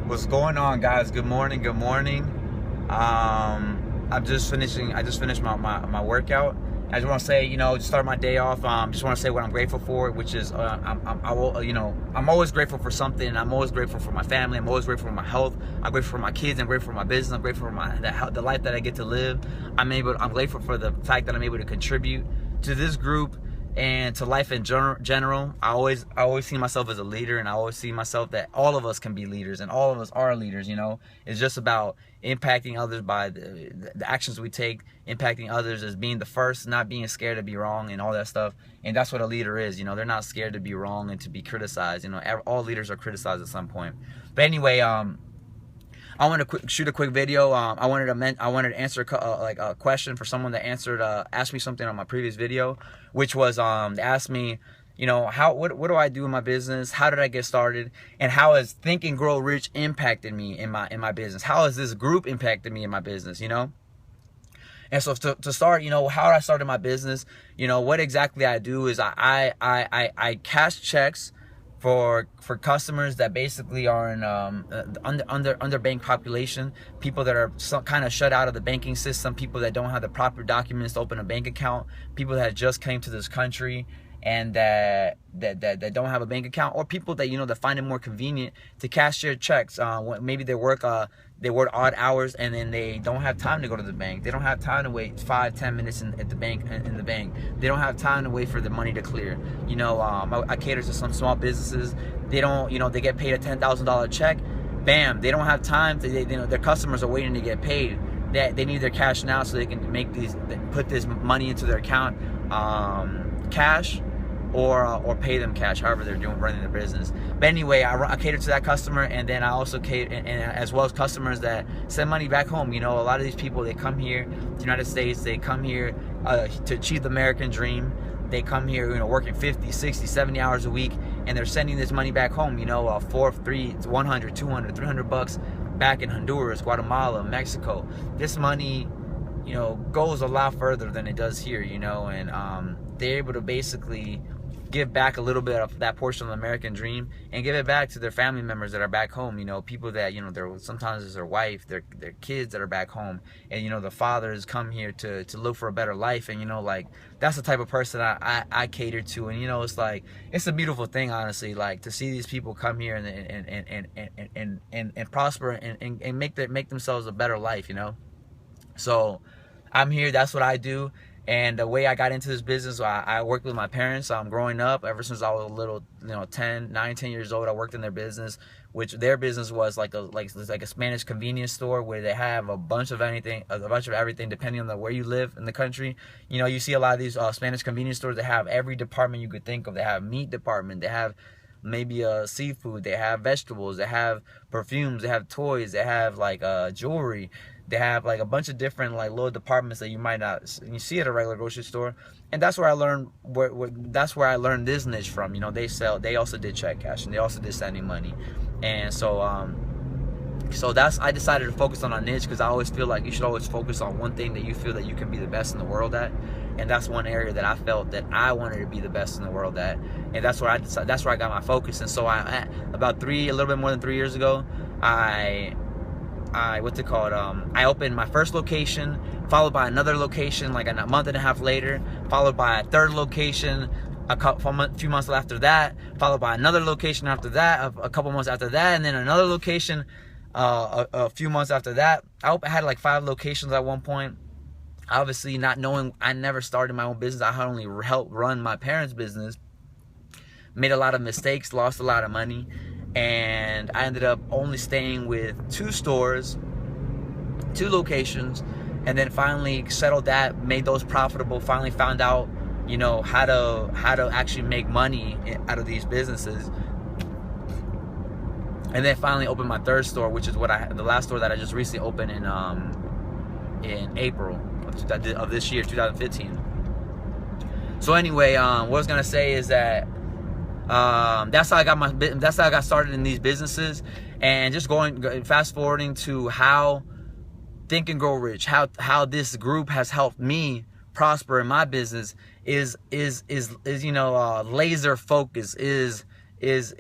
What's going on, guys? Good morning. Good morning. I just finished my workout. I just want to say, just start my day off. Just want to say what I'm grateful for, which is I'm always grateful for something. I'm always grateful for my family. I'm always grateful for my health. I'm grateful for my kids. I'm grateful for my business. I'm grateful for the life that I get to live. I'm grateful for the fact that I'm able to contribute to this group and to life in general. I always see myself as a leader, and I always see myself that all of us can be leaders, and all of us are leaders. It's just about impacting others by the actions we take, impacting others as being the first, not being scared to be wrong and all that stuff. And that's what a leader is. They're not scared to be wrong and to be criticized. All leaders are criticized at some point. But anyway, I want to shoot a quick video. I wanted to answer a question for someone that asked me something on my previous video, which was asked me, what do I do in my business? How did I get started? And how has Think and Grow Rich impacted me in my business? How has this group impacted me in my business? And so to start, how I started my business, what exactly I do is I cash checks for customers that basically are in under bank population, people that are kind of shut out of the banking system, people that don't have the proper documents to open a bank account, people that just came to this country and that don't have a bank account, or people that that find it more convenient to cash their checks. Maybe they work odd hours and then they don't have time to go to the bank. They don't have time to wait 5-10 minutes at the bank. They don't have time to wait for the money to clear. I cater to some small businesses. They don't, they get paid a $10,000 check. Bam, they don't have time to. Their customers are waiting to get paid. They need their cash now so they can put this money into their account, cash, or pay them cash, however they're running their business. But anyway, I cater to that customer, and then I also cater, and as well as customers that send money back home. A lot of these people, they come here to the United States, they come here to achieve the American dream. They come here, working 50, 60, 70 hours a week, and they're sending this money back home, 100, 200, 300 bucks back in Honduras, Guatemala, Mexico. This money, goes a lot further than it does here, and they're able to basically give back a little bit of that portion of the American dream and give it back to their family members that are back home. People that sometimes it's their wife, their kids that are back home, and the fathers come here to look for a better life, and that's the type of person I cater to. And it's a beautiful thing, honestly, to see these people come here and prosper and make themselves a better life. So I'm here. That's what I do. And the way I got into this business, I worked with my parents growing up. Ever since I was a little, 10 years old, I worked in their business, which their business was like a Spanish convenience store where they have a bunch of everything depending on where you live in the country. You see a lot of these Spanish convenience stores that have every department you could think of. They have meat department, they have maybe seafood, they have vegetables, they have perfumes, they have toys, they have jewelry. They have a bunch of different little departments that you might not see at a regular grocery store, and that's where I learned that's where I learned this niche from. They also did check cash, and they also did sending money, and so I decided to focus on a niche, because I always feel like you should always focus on one thing that you feel that you can be the best in the world at, and that's one area that I felt that I wanted to be the best in the world at, and that's where I decided. That's where I got my focus. And so a little bit more than 3 years ago, I opened my first location, followed by another location like a month and a half later, followed by a third location a few months after that, followed by another location after that, a couple months after that, and then another location a few months after that. I had 5 locations at one point. Obviously, not knowing, I never started my own business. I had only helped run my parents' business. Made a lot of mistakes, lost a lot of money. And I ended up only staying with 2 stores, 2 locations, and then finally settled that, made those profitable, finally found out, how to actually make money out of these businesses. And then finally opened my 3rd store, which is the last store that I just recently opened in April of this year, 2015. So anyway, what I was gonna say is that that's how I got started in these businesses. And just fast forwarding to how Think and Grow Rich, how this group has helped me prosper in my business is laser focus, is is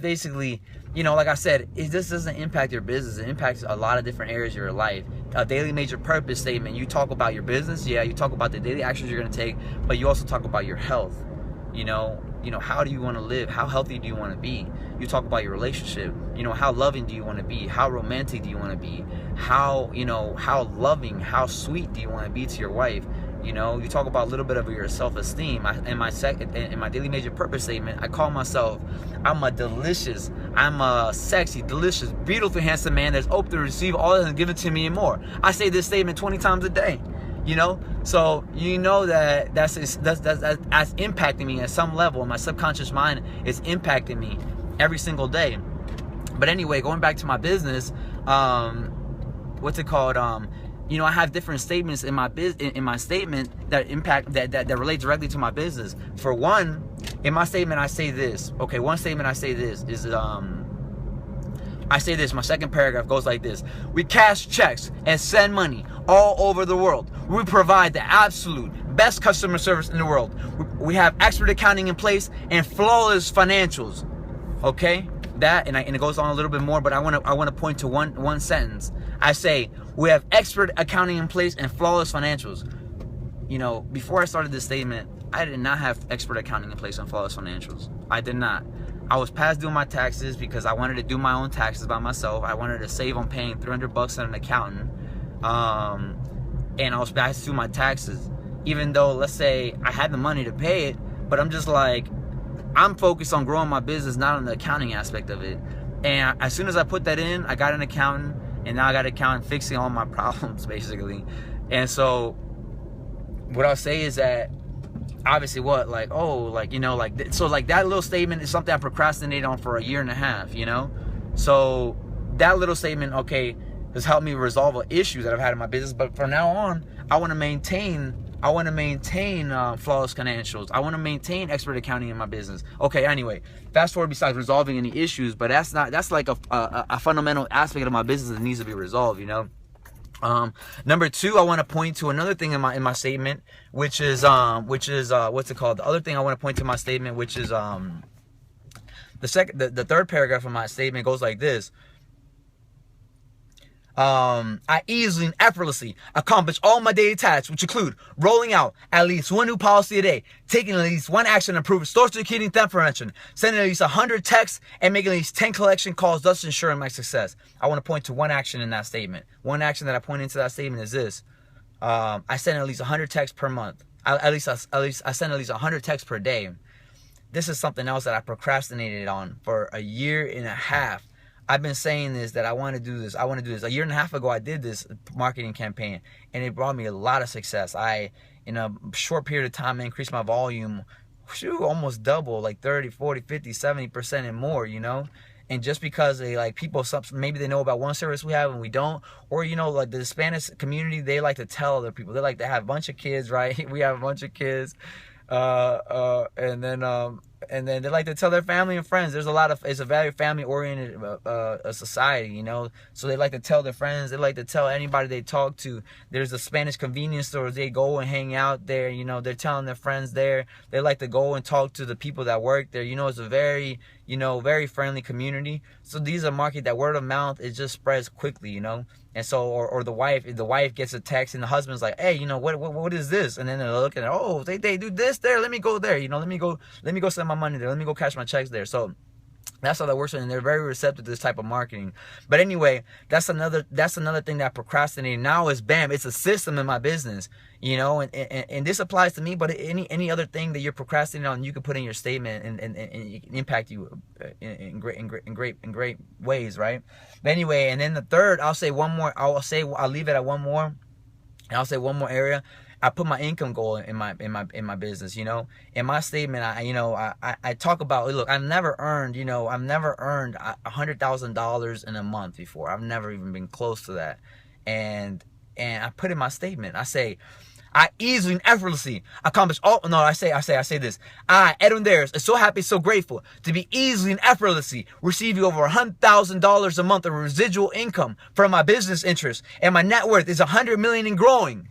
basically, like I said, this doesn't impact your business. It impacts a lot of different areas of your life. A daily major purpose statement, you talk about your business, you talk about the daily actions you're going to take, but you also talk about your health. How do you want to live? How healthy do you want to be? You talk about your relationship. How loving do you want to be? How romantic do you want to be? How loving, how sweet do you want to be to your wife? You talk about a little bit of your self-esteem. In my daily major purpose statement, I call myself, I'm a sexy, delicious, beautiful, handsome man that's open to receive all that's given to me and more. I say this statement 20 times a day. So that's impacting me at some level. My subconscious mind is impacting me every single day. But anyway, going back to my business, what's it called? I have different statements in my statement that impact that relate directly to my business. For one, in my statement I say this. Okay, one statement I say this is I say this, my second paragraph goes like this. We cash checks and send money all over the world. We provide the absolute best customer service in the world. We have expert accounting in place and flawless financials. Okay? That, and it goes on a little bit more, but I want to point to one sentence. I say, we have expert accounting in place and flawless financials. Before I started this statement, I did not have expert accounting in place and flawless financials. I did not. I was past doing my taxes because I wanted to do my own taxes by myself. I wanted to save on paying $300 on an accountant. And I was past to do my taxes. Even though, let's say, I had the money to pay it, but I'm just like, I'm focused on growing my business, not on the accounting aspect of it. And as soon as I put that in, I got an accountant, and now I got an accountant fixing all my problems, basically. And so, what I'll say is that, obviously that little statement is something I procrastinated on for a year and a half, So that little statement, okay, has helped me resolve issues that I've had in my business. But from now on, I want to maintain flawless financials. I want to maintain expert accounting in my business. Okay, anyway, fast forward besides resolving any issues, but that's like a fundamental aspect of my business that needs to be resolved, Number two, I want to point to another thing in my statement, which is what's it called? The other thing I want to point to my statement, which is the third paragraph of my statement goes like this. I easily and effortlessly accomplish all my daily tasks, which include rolling out at least one new policy a day, taking at least one action to improve social security theft prevention, sending at least 100 texts, and making at least 10 collection calls, thus ensuring my success. I want to point to one action in that statement. One action that I point into that statement is this. I send at least 100 texts per month. I send at least 100 texts per day. This is something else that I procrastinated on for a year and a half. I've been saying this, that I want to do this. A year and a half ago, I did this marketing campaign, and it brought me a lot of success. In a short period of time, I increased my volume, almost double, like 30, 40, 50, 70% and more, And just because maybe they know about one service we have and we don't, or, like the Spanish community, they like to tell other people. They like to have a bunch of kids, right? We have a bunch of kids. And then they like to tell their family and friends. It's a very family-oriented society, So they like to tell their friends. They like to tell anybody they talk to. There's a Spanish convenience store. They go and hang out there, They're telling their friends there. They like to go and talk to the people that work there. It's a very, very friendly community. So these are market that word of mouth, it just spreads quickly, And so, or the wife gets a text and the husband's like, hey, what is this? And then they're looking at, oh, they do this there. Let me go there. Let me go send my money there. Let me go cash my checks there. So that's how that works, and they're very receptive to this type of marketing. But anyway, that's another thing that I procrastinated. Now is bam, it's a system in my business, and this applies to me, but any other thing that you're procrastinating on, you can put in your statement and it can impact you in great ways, right? But anyway, and then the third, I'll leave it at one more, and I'll say one more area. I put my income goal in my business, In my statement, I talk about, look, I've never earned $100,000 in a month before. I've never even been close to that. And I put in my statement, I say, I easily and effortlessly accomplish all. No, I say this. I, Edwin Dares, is so happy, so grateful to be easily and effortlessly receiving over $100,000 a month of residual income from my business interests, and my net worth is $100 million and growing.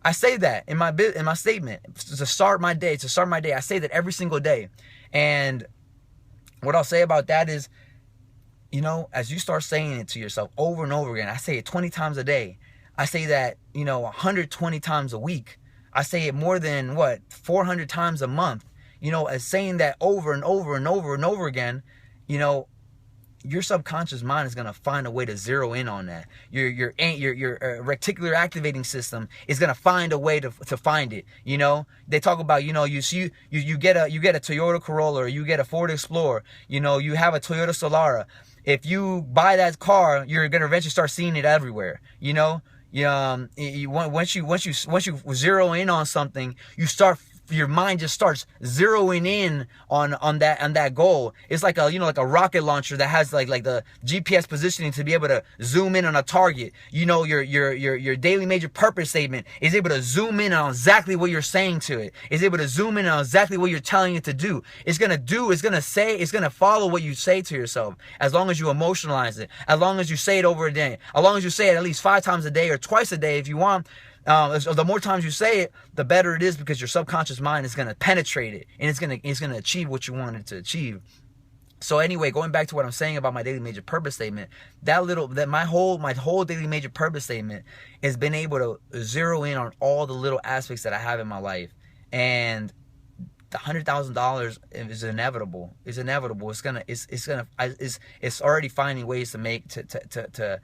I say that in my statement to start my day. I say that every single day, and what I'll say about that is, you know, as you start saying it to yourself over and over again, I say it 20 times a day. I say that, you know, 120 times a week. I say it more than, what, 400 times a month. You know, as saying that over and over and over and over again, you know, your subconscious mind is going to find a way to zero in on that. Your reticular activating system is going to find a way to find it. You know, they talk about, you know, you get a Toyota Corolla, or you get a Ford Explorer, you know, you have a Toyota Solara. If you buy that car, you're going to eventually start seeing it everywhere. You know, once you zero in on something, your mind just starts zeroing in on that goal. It's like a, you know, like a rocket launcher that has like the GPS positioning to be able to zoom in on a target. You know, your daily major purpose statement is able to zoom in on exactly what you're saying to it. It's able to zoom in on exactly what you're telling it to do. It's gonna follow what you say to yourself, as long as you emotionalize it, as long as you say it over a day, as long as you say it at least 5 times a day or twice a day if you want. The more times you say it, the better it is, because your subconscious mind is going to penetrate it, and it's going to achieve what you want it to achieve. So anyway, going back to what I'm saying about my daily major purpose statement, my whole daily major purpose statement has been able to zero in on all the little aspects that I have in my life. And the $100,000 is inevitable. It's inevitable. It's already finding ways to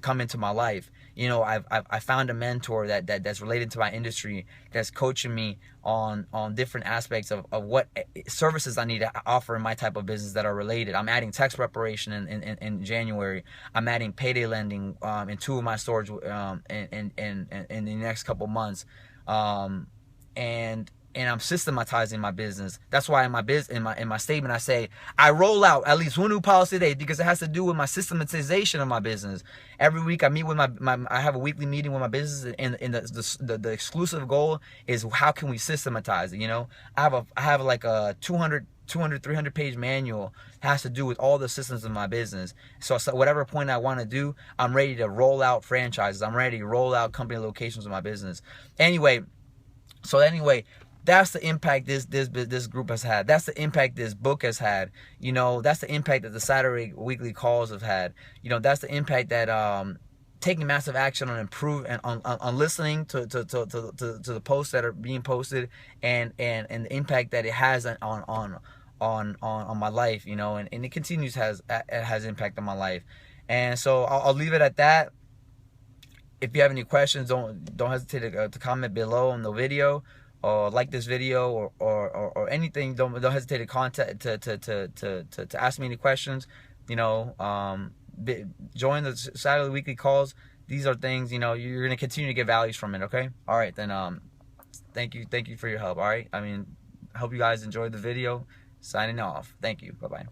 come into my life. You know, I found a mentor that's related to my industry, that's coaching me on different aspects of what services I need to offer in my type of business that are related. I'm adding tax preparation in January. I'm adding payday lending in 2 of my stores in the next couple months. And I'm systematizing my business. That's why in my statement I say I roll out at least 1 new policy a day, because it has to do with my systematization of my business. Every week I meet with I have a weekly meeting with my business, and the exclusive goal is, how can we systematize it? You know, I have like a 200, 300 page manual, has to do with all the systems of my business. So whatever point I want to do, I'm ready to roll out franchises. I'm ready to roll out company locations of my business. Anyway, that's the impact this group has had. That's the impact this book has had. You know, that's the impact that the Saturday weekly calls have had. You know, that's the impact that taking massive action on listening to the posts that are being posted, and the impact that it has on my life. You know, and it continues has impact on my life. And so I'll leave it at that. If you have any questions, don't hesitate to comment below on the video, or like this video, or anything. Don't hesitate to contact to ask me any questions. You know, join the Saturday weekly calls. These are things, you know, you're gonna continue to get values from it. Okay, all right then. Thank you for your help. All right, I mean, I hope you guys enjoyed the video. Signing off. Thank you. Bye bye.